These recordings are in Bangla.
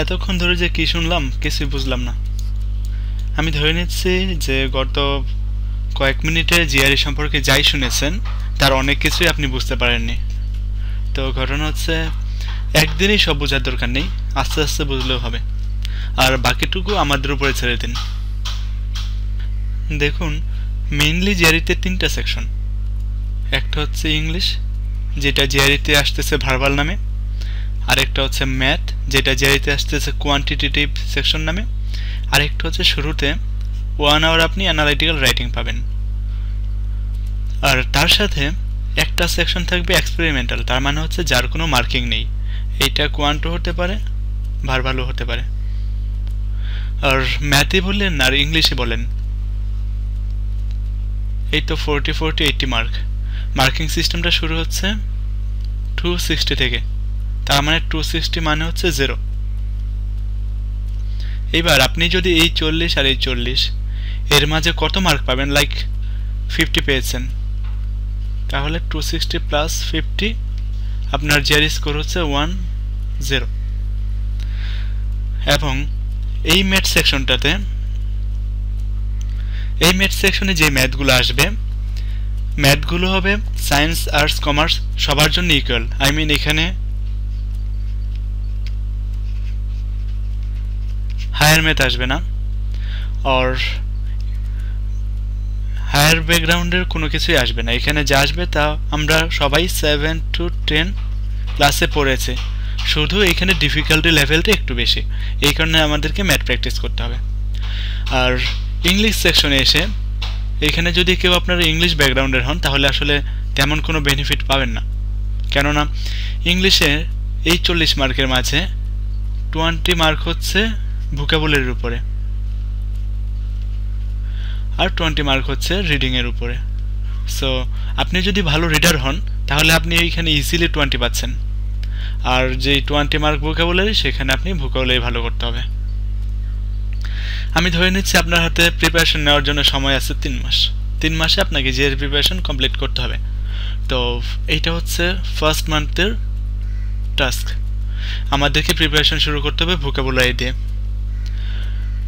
এতক্ষণ ধরে যে কি শুনলাম কিছুই বুঝলাম না। আমি ধরে নিচ্ছি যে গত কয়েক মিনিটে জিআরই সম্পর্কে যাই শুনেছেন তার অনেক কিছুই আপনি বুঝতে পারেননি। তো ঘটনা হচ্ছে একদিনেই সব বোঝার দরকার নেই, আস্তে আস্তে বুঝলেও হবে, আর বাকিটুকু আমাদের উপরে ছেড়ে দিন। দেখুন, মেইনলি জিআরইতে 3টা সেকশন। একটা হচ্ছে ইংলিশ, যেটা জিআরইতে আসতেছে ভার্বাল নামে। আরেকটা হচ্ছে ম্যাথ, যেটা জিআরইতে আসতেছে কোয়ান্টিটেটিভ সেকশন নামে। আরেকটা হচ্ছে শুরুতে 1 আওয়ার আপনি অ্যানালাইটিক্যাল রাইটিং পাবেন। আর তার সাথে একটা সেকশন থাকবে এক্সপেরিমেন্টাল, তার মানে হচ্ছে যার কোনো মার্কিং নেই। এইটা কোয়ান্টও হতে পারে, ভার্বালও হতে পারে। আর ম্যাথে বললেন আর ইংলিশে বলেন, এই তো 40, 40, 80 মার্ক। মার্কিং সিস্টেমটা শুরু হচ্ছে 260 থেকে, তার মানে 260 মানে হচ্ছে 0। এইবার আপনি যদি এই 40 আর এই 40 এর মাঝে কত মার্ক পাবেন, লাইক 50 পেয়েছেন, তাহলে 260 প্লাস 50 আপনার জিআরই স্কোর হচ্ছে 10। এবং এই ম্যাথ সেকশনে যে ম্যাথগুলো আসবে, ম্যাথগুলো হবে সায়েন্স, আর্টস, কমার্স সবার জন্য ইকুয়াল। আই মিন এখানে হায়ার ম্যাথ আসবে না, আর হায়ার ব্যাকগ্রাউন্ডের কোনো কিছুই আসবে না। এখানে যা আসবে তা আমরা সবাই 7 to 10 ক্লাসে পড়েছে, শুধু এখানে ডিফিকাল্টি লেভেলটা একটু বেশি, এই কারণে আমাদেরকে ম্যাথ প্র্যাকটিস করতে হবে। আর ইংলিশ সেকশনে এসে এখানে যদি কেউ আপনারা ইংলিশ ব্যাকগ্রাউন্ডের হন তাহলে আসলে তেমন কোনো বেনিফিট পাবেন না, কেননা ইংলিশে এই 40 মার্কের মাঝে 20 মার্ক হচ্ছে ভোকাবুলারির উপরে, আর 20 মার্ক হচ্ছে রিডিংয়ের উপরে। সো আপনি যদি ভালো রিডার হন তাহলে আপনি এইখানে ইজিলি 20 পাচ্ছেন, আর যেই 20 মার্ক ভোকাবুলারি সেখানে আপনি ভোকাবুলারি ভালো করতে হবে। আমি ধরে নিচ্ছি আপনার হাতে প্রিপারেশন নেওয়ার জন্য সময় আছে 3 মাস। 3 মাসে আপনাকে জিআরই প্রিপারেশন কমপ্লিট করতে হবে। তো এইটা হচ্ছে ফার্স্ট মান্থের টাস্ক। আমাদেরকে প্রিপারেশন শুরু করতে হবে ভোকাবুলারি দিয়ে।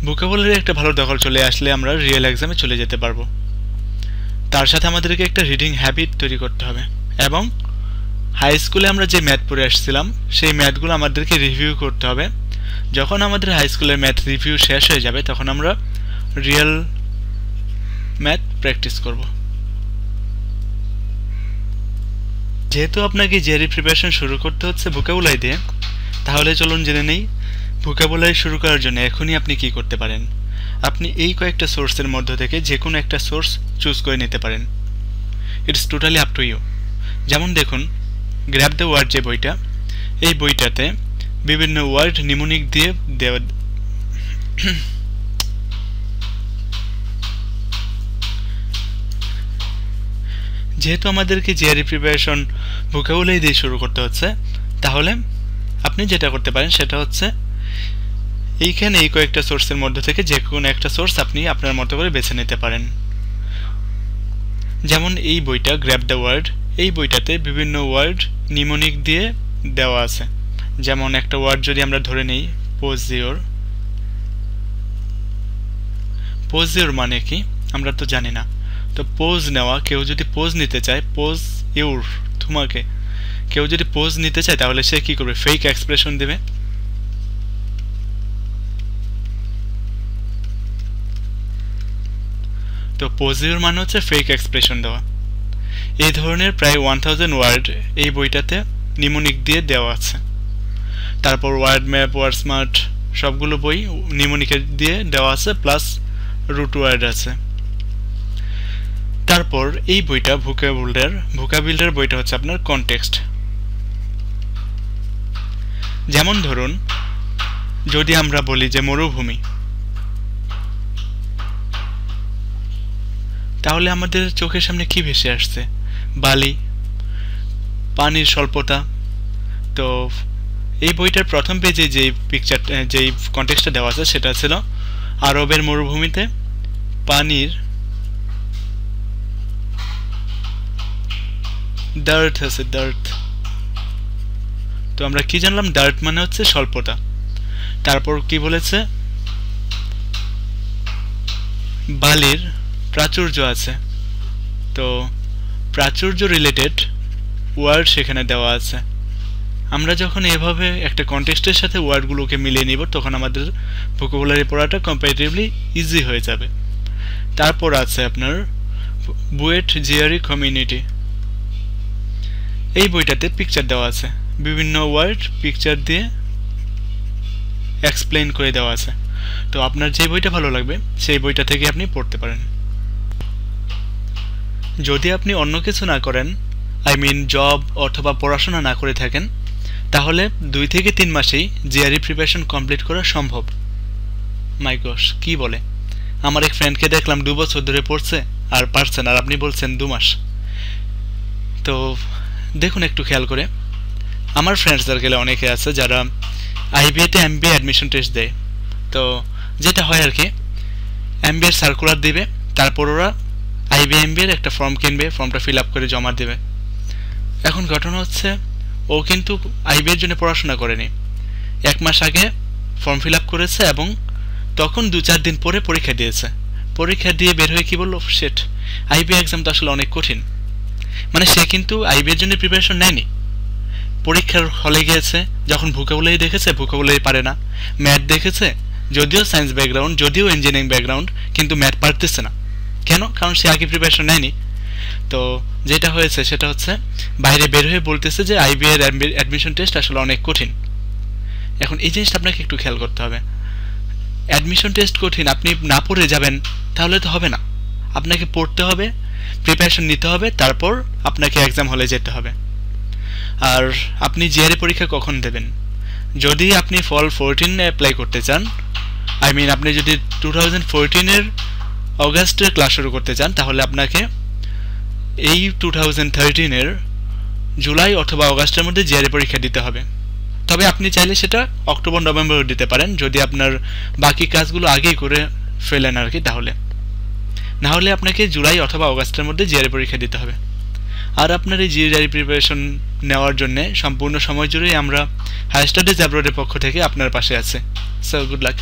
ভোকাবুলারি একটা ভালো দখল চলে আসলে আমরা রিয়েল এক্সামে চলে যেতে পারবো। তার সাথে আমাদেরকে একটা রিডিং হ্যাবিট তৈরি করতে হবে, এবং হাই স্কুলে আমরা যে ম্যাথ পড়ে আসছিলাম সেই ম্যাথগুলো আমাদেরকে রিভিউ করতে হবে। যখন আমাদের হাই স্কুলের ম্যাথ রিভিউ শেষ হয়ে যাবে তখন আমরা রিয়েল ম্যাথ প্র্যাকটিস করব। যেহেতু আপনাকে জিআরই প্রিপারেশন শুরু করতে হচ্ছে ভোকাবুলারি দিয়ে, তাহলে চলুন জেনে নেই ভোকাবুলারি শুরু করার জন্য এখনই আপনি কি করতে পারেন। আপনি এই কয়েকটা সোর্সের মধ্য থেকে যে কোনো একটা সোর্স চুজ করে নিতে পারেন। It's totally up to you. যেমন দেখুন, গ্র্যাব দ্য ওয়ার্ড যে বইটা, এই বইটাতে বিভিন্ন ওয়ার্ড নিমোনিক দিয়ে দেওয়া। যেহেতু আমাদেরকে জিআরই প্রিপারেশন ভোকাবুলারি দিয়ে শুরু করতে হচ্ছে, তাহলে আপনি যেটা করতে পারেন সেটা হচ্ছে এইখানে এই কয়েকটা সোর্সের মধ্যে থেকে যে কোনো একটা সোর্স আপনি আপনার মতো করে বেছে নিতে পারেন। যেমন এই বইটা গ্র্যাব দ্য ওয়ার্ড, এই বইটাতে বিভিন্ন ওয়ার্ড নিমোনিক দিয়ে দেওয়া আছে। যেমন একটা ওয়ার্ড যদি আমরা ধরে নিই পোজিওর। পোজিওর মানে কি আমরা তো জানি না। তো পোজ নেওয়া, কেউ যদি পোজ নিতে চায়, পোজ ইউর তোমাকে, কেউ যদি পোজ নিতে চায় তাহলে সে কি করবে, ফেক এক্সপ্রেশন দেবে। তো পোজিওর মানে হচ্ছে ফেক এক্সপ্রেশন দেওয়া। এই ধরনের প্রায় 1000 ওয়ার্ড এই বইটাতে নিমোনিক দিয়ে দেওয়া আছে। তারপর ওয়ার্ড ম্যাপ, ওয়ার্ড স্মার্ট সবগুলো বই নিমোনিক দিয়ে দেওয়া আছে, প্লাস রুট ওয়ার্ড আছে। তারপর এই বইটা ভোকাবুলারি বইটা হচ্ছে আপনার কনটেক্সট। যেমন ধরুন, যদি আমরা বলি যে মরুভূমি, তাহলে আমাদের চোখের সামনে কি ভেসে আসছে, বালি, পানির স্বল্পতা। তো এই বইটার প্রথম পেজে যেই কনটেক্সটটা দেওয়া আছে সেটা ছিল আরবের মরুভূমিতে পানির ডার্ট আছে, ডার্ট। তো আমরা কি জানলাম, ডার্ট মানে হচ্ছে স্বল্পতা। তারপর কি বলেছে, বালির প্রাচুর্য আছে, তো প্রাচুর্য রিলেটেড ওয়ার্ড সেখানে দেওয়া আছে। আমরা যখন এভাবে একটা কনটেক্সটের সাথে ওয়ার্ডগুলোকে মিলিয়ে নিব তখন আমাদের ভোকাবুলারি পড়াটা কম্পারেটিভলি ইজি হয়ে যাবে। তারপর আছে আপনার বুয়েট জিআরই কমিউনিটি। এই বইটাতে পিকচার দেওয়া আছে, বিভিন্ন ওয়ার্ড পিকচার দিয়ে এক্সপ্লেইন করে দেওয়া আছে। তো আপনার যে বইটা ভালো লাগবে সেই বইটা থেকে আপনি পড়তে পারেন। যদি আপনি অন্য কিছু না করেন, আই মিন জব অথবা পড়াশোনা না করে থাকেন, তাহলে 2 থেকে 3 মাসেই জিআরই প্রিপারেশন কমপ্লিট করা সম্ভব। মাই গশ, কি বলে! আমার এক ফ্রেন্ডকে দেখলাম 2 বছর ধরে পড়ছে আর পারছেন, আর আপনি বলছেন 2 মাস। তো দেখুন একটু খেয়াল করে, আমার ফ্রেন্ড সার্কেলে অনেকে আছে যারা আইবিএতে এমবিএ অ্যাডমিশন টেস্ট দেয়। তো যেটা হয় আর কি, এমবিএর সার্কুলার দিবে, তারপর ওরা আইবিএ এমবিএর একটা ফর্ম কিনবে, ফর্মটা ফিল আপ করে জমা দেবে। এখন ঘটনা হচ্ছে ও কিন্তু আইবিএর জন্য পড়াশোনা করেনি, 1 মাস আগে ফর্ম ফিল আপ করেছে এবং তখন 2-4 দিন পরে পরীক্ষা দিয়েছে। পরীক্ষা দিয়ে বের হয়ে কি বললো, শিট, আইবিএ এক্সাম তো আসলে অনেক কঠিন। মানে সে কিন্তু আইবিএর জন্য প্রিপারেশন নেয়নি, পরীক্ষার হলে গিয়েছে, যখন ভোকাবুলারি দেখেছে ভোকাবুলারি পারে না, ম্যাথ দেখেছে, যদিও সায়েন্স ব্যাকগ্রাউন্ড, যদিও ইঞ্জিনিয়ারিং ব্যাকগ্রাউন্ড, কিন্তু ম্যাথ পারতেছে না। কেন? কারণ সে আগে প্রিপারেশন নেয়নি। তো যেটা হয়েছে সেটা হচ্ছে বাইরে বের হয়ে বলতেছে যে আইবিএ এর অ্যাডমিশন টেস্ট আসলে অনেক কঠিন। এখন এই জিনিসটা আপনাকে একটু খেয়াল করতে হবে। অ্যাডমিশন টেস্ট কঠিন, আপনি না পড়ে যাবেন তাহলে তো হবে না। আপনাকে পড়তে হবে, প্রিপারেশন নিতে হবে, তারপর আপনাকে এক্সাম হলে যেতে হবে। আর আপনি জিআরই পরীক্ষা কখন দেবেন? যদি আপনি ফল 14 অ্যাপ্লাই করতে চান, আই মিন আপনি যদি 2014 অগাস্টে ক্লাস শুরু করতে চান, তাহলে আপনাকে এই 2013 জুলাই অথবা অগাস্টের মধ্যে জিআরই পরীক্ষা দিতে হবে। তবে আপনি চাইলে সেটা অক্টোবর নভেম্বর দিতে পারেন, যদি আপনার বাকি কাজগুলো আগেই করে ফেলেন আর কি। তাহলে না হলে আপনাকে জুলাই অথবা অগাস্টের মধ্যে জিআরই পরীক্ষা দিতে হবে। আর আপনার এই জিআরই প্রিপারেশন নেওয়ার জন্য সম্পূর্ণ সময় জুড়েই আমরা হায়ার স্টাডিজ অ্যাব্রডের পক্ষ থেকে আপনার পাশে আছে। So good luck.